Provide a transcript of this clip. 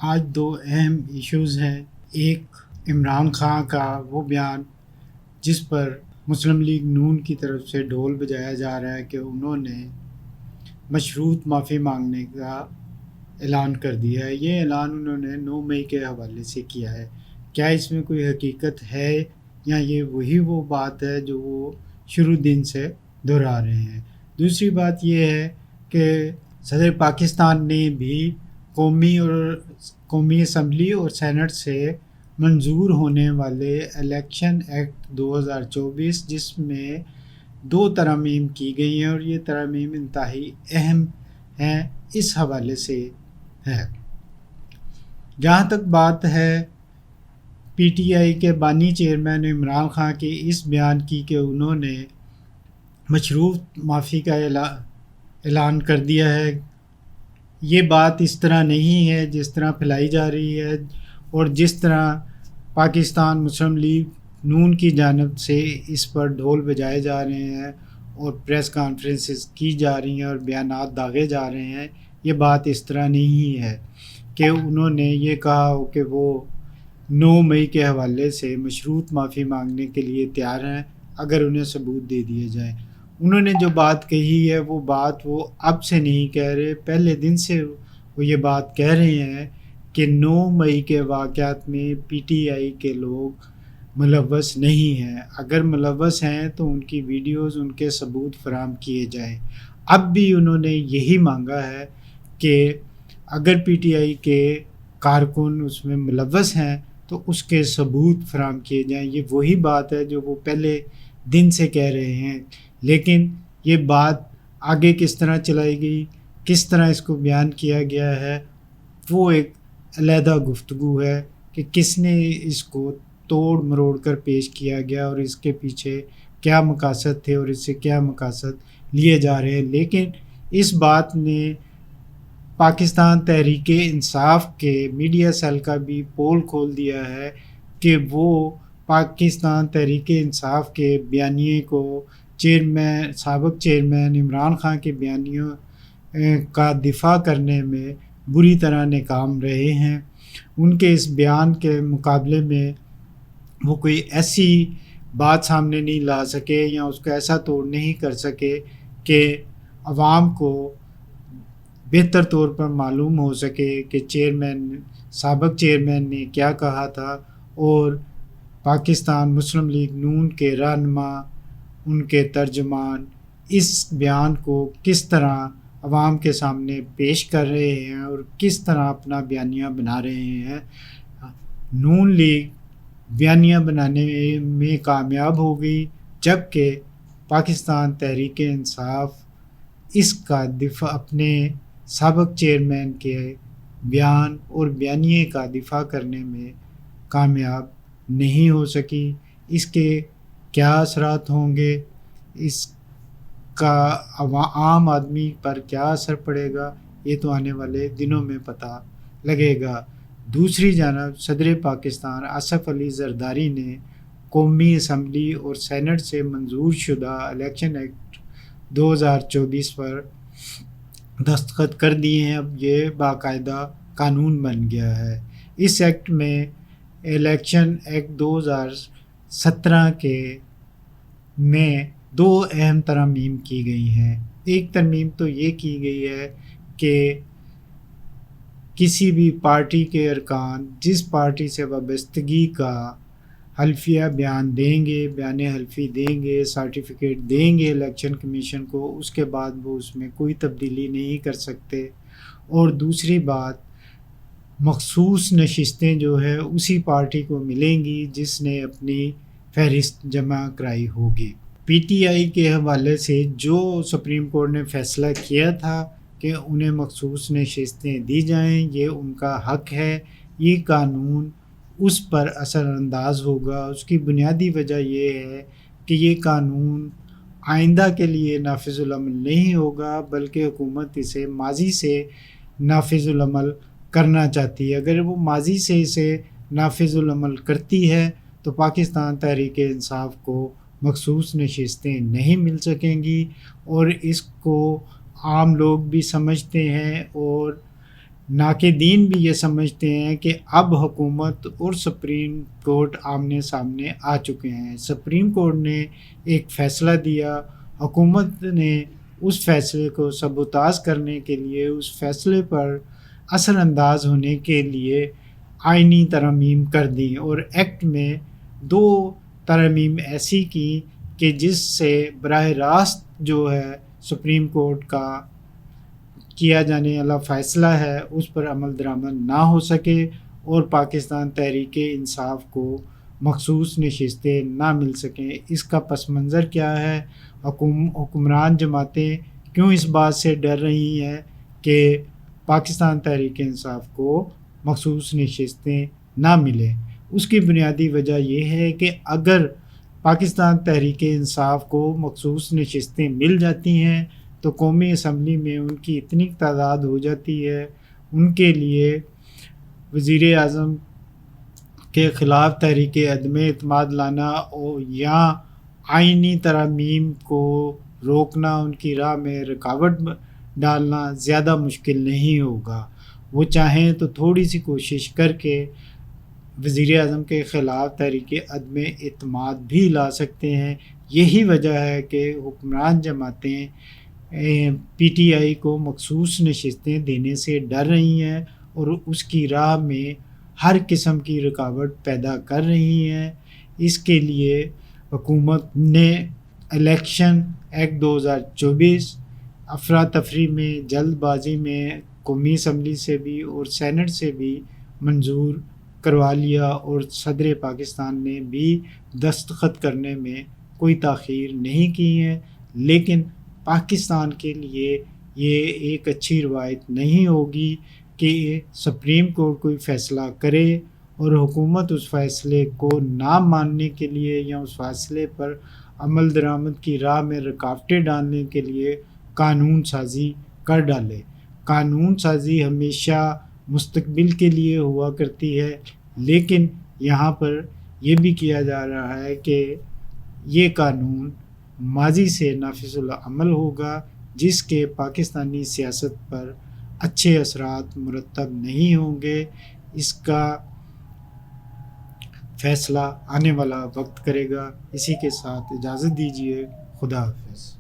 آج دو اہم ایشوز ہیں۔ ایک عمران خان کا وہ بیان جس پر مسلم لیگ نون کی طرف سے ڈھول بجایا جا رہا ہے کہ انہوں نے مشروط معافی مانگنے کا اعلان کر دیا ہے۔ یہ اعلان انہوں نے 9 مئی کے حوالے سے کیا ہے۔ کیا اس میں کوئی حقیقت ہے یا یہ وہ بات ہے جو وہ شروع دن سے دہرا رہے ہیں؟ دوسری بات یہ ہے کہ صدر پاکستان نے بھی قومی اسمبلی اور سینٹ سے منظور ہونے والے الیکشن ایکٹ 2024 جس میں 2 ترامیم کی گئی ہیں اور یہ ترامیم انتہائی اہم ہیں، اس حوالے سے ہے۔ جہاں تک بات ہے پی ٹی آئی کے بانی چیئرمین عمران خان کے اس بیان کی کہ انہوں نے مشروط معافی کا اعلان کر دیا ہے، یہ بات اس طرح نہیں ہے جس طرح پھیلائی جا رہی ہے اور جس طرح پاکستان مسلم لیگ نون کی جانب سے اس پر ڈھول بجائے جا رہے ہیں اور پریس کانفرنسز کی جا رہی ہیں اور بیانات داغے جا رہے ہیں۔ یہ بات اس طرح نہیں ہے کہ انہوں نے یہ کہا ہو کہ وہ 9 مئی کے حوالے سے مشروط معافی مانگنے کے لیے تیار ہیں اگر انہیں ثبوت دے دیے جائیں۔ انہوں نے جو بات کہی ہے وہ بات وہ اب سے نہیں کہہ رہے، پہلے دن سے وہ یہ بات کہہ رہے ہیں کہ 9 مئی کے واقعات میں پی ٹی آئی کے لوگ ملوث نہیں ہیں، اگر ملوث ہیں تو ان کی ویڈیوز، ان کے ثبوت فراہم کیے جائیں۔ اب بھی انہوں نے یہی مانگا ہے کہ اگر پی ٹی آئی کے کارکن اس میں ملوث ہیں تو اس کے ثبوت فراہم کیے جائیں۔ یہ وہی بات ہے جو وہ پہلے دن سے کہہ رہے ہیں، لیکن یہ بات آگے کس طرح چلائی گئی، کس طرح اس کو بیان کیا گیا ہے، وہ ایک علیحدہ گفتگو ہے کہ کس نے اس کو توڑ مروڑ کر پیش کیا گیا اور اس کے پیچھے کیا مقاصد تھے اور اس سے کیا مقاصد لیے جا رہے ہیں۔ لیکن اس بات نے پاکستان تحریک انصاف کے میڈیا سیل کا بھی پول کھول دیا ہے کہ وہ پاکستان تحریک انصاف کے بیانیے کو سابق چیئرمین عمران خان کے بیانیوں کا دفاع کرنے میں بری طرح ناکام رہے ہیں۔ ان کے اس بیان کے مقابلے میں وہ کوئی ایسی بات سامنے نہیں لا سکے یا اس کو ایسا توڑ نہیں کر سکے کہ عوام کو بہتر طور پر معلوم ہو سکے کہ سابق چیئرمین نے کیا کہا تھا اور پاکستان مسلم لیگ نون کے رہنما، ان کے ترجمان اس بیان کو کس طرح عوام کے سامنے پیش کر رہے ہیں اور کس طرح اپنا بیانیہ بنا رہے ہیں۔ نون لیگ بیانیہ بنانے میں کامیاب ہو گئی، جبکہ پاکستان تحریک انصاف اس کا دفاع، اپنے سابق چیئرمین کے بیان اور بیانیے کا دفاع کرنے میں کامیاب نہیں ہو سکی۔ اس کے کیا اثرات ہوں گے، اس کا عام آدمی پر کیا اثر پڑے گا، یہ تو آنے والے دنوں میں پتہ لگے گا۔ دوسری جانب صدر پاکستان آصف علی زرداری نے قومی اسمبلی اور سینٹ سے منظور شدہ الیکشن ایکٹ 2024 پر دستخط کر دیے ہیں۔ اب یہ باقاعدہ قانون بن گیا ہے۔ اس ایکٹ میں الیکشن ایکٹ 2017 میں 2 اہم ترامیم کی گئی ہیں۔ ایک ترمیم تو یہ کی گئی ہے کہ کسی بھی پارٹی کے ارکان جس پارٹی سے وابستگی کا حلفیہ بیان دیں گے، بیان حلفی دیں گے، سرٹیفکیٹ دیں گے الیکشن کمیشن کو، اس کے بعد وہ اس میں کوئی تبدیلی نہیں کر سکتے۔ اور دوسری بات، مخصوص نشستیں جو ہے اسی پارٹی کو ملیں گی جس نے اپنی فہرست جمع کرائی ہوگی۔ پی ٹی آئی کے حوالے سے جو سپریم کورٹ نے فیصلہ کیا تھا کہ انہیں مخصوص نشستیں دی جائیں، یہ ان کا حق ہے، یہ قانون اس پر اثر انداز ہوگا۔ اس کی بنیادی وجہ یہ ہے کہ یہ قانون آئندہ کے لیے نافذ العمل نہیں ہوگا، بلکہ حکومت اسے ماضی سے نافذ العمل کرنا چاہتی ہے۔ اگر وہ ماضی سے اسے نافذ العمل کرتی ہے تو پاکستان تحریک انصاف کو مخصوص نشستیں نہیں مل سکیں گی، اور اس کو عام لوگ بھی سمجھتے ہیں اور ناقدین بھی یہ سمجھتے ہیں کہ اب حکومت اور سپریم کورٹ آمنے سامنے آ چکے ہیں۔ سپریم کورٹ نے ایک فیصلہ دیا، حکومت نے اس فیصلے کو سبوتاژ کرنے کے لیے، اس فیصلے پر اثر انداز ہونے کے لیے آئینی ترامیم کر دیں، اور ایکٹ میں 2 ترامیم ایسی کی کہ جس سے براہ راست جو ہے سپریم کورٹ کا کیا جانے والا فیصلہ ہے اس پر عمل درآمد نہ ہو سکے، اور پاکستان تحریک انصاف کو مخصوص نشستیں نہ مل سکیں۔ اس کا پس منظر کیا ہے؟ حکمران جماعتیں کیوں اس بات سے ڈر رہی ہیں کہ پاکستان تحریک انصاف کو مخصوص نشستیں نہ ملیں؟ اس کی بنیادی وجہ یہ ہے کہ اگر پاکستان تحریک انصاف کو مخصوص نشستیں مل جاتی ہیں تو قومی اسمبلی میں ان کی اتنی تعداد ہو جاتی ہے، ان کے لیے وزیر اعظم کے خلاف تحریک عدم اعتماد لانا یا آئینی ترامیم کو روکنا، ان کی راہ میں رکاوٹ ڈالنا زیادہ مشکل نہیں ہوگا۔ وہ چاہیں تو تھوڑی سی کوشش کر کے وزیر اعظم کے خلاف تحریک عدم اعتماد بھی لا سکتے ہیں۔ یہی وجہ ہے کہ حکمران جماعتیں پی ٹی آئی کو مخصوص نشستیں دینے سے ڈر رہی ہیں اور اس کی راہ میں ہر قسم کی رکاوٹ پیدا کر رہی ہیں۔ اس کے لیے حکومت نے الیکشن ایکٹ 2024 افراتفری میں، جلد بازی میں قومی اسمبلی سے بھی اور سینٹ سے بھی منظور کروا لیا، اور صدر پاکستان نے بھی دستخط کرنے میں کوئی تاخیر نہیں کی ہے۔ لیکن پاکستان کے لیے یہ ایک اچھی روایت نہیں ہوگی کہ سپریم کورٹ کوئی فیصلہ کرے اور حکومت اس فیصلے کو نہ ماننے کے لیے یا اس فیصلے پر عمل درآمد کی راہ میں رکاوٹیں ڈالنے کے لیے قانون سازی کر ڈالے۔ قانون سازی ہمیشہ مستقبل کے لیے ہوا کرتی ہے، لیکن یہاں پر یہ بھی کیا جا رہا ہے کہ یہ قانون ماضی سے نافذ العمل ہوگا، جس کے پاکستانی سیاست پر اچھے اثرات مرتب نہیں ہوں گے۔ اس کا فیصلہ آنے والا وقت کرے گا۔ اسی کے ساتھ اجازت دیجیے، خدا حافظ۔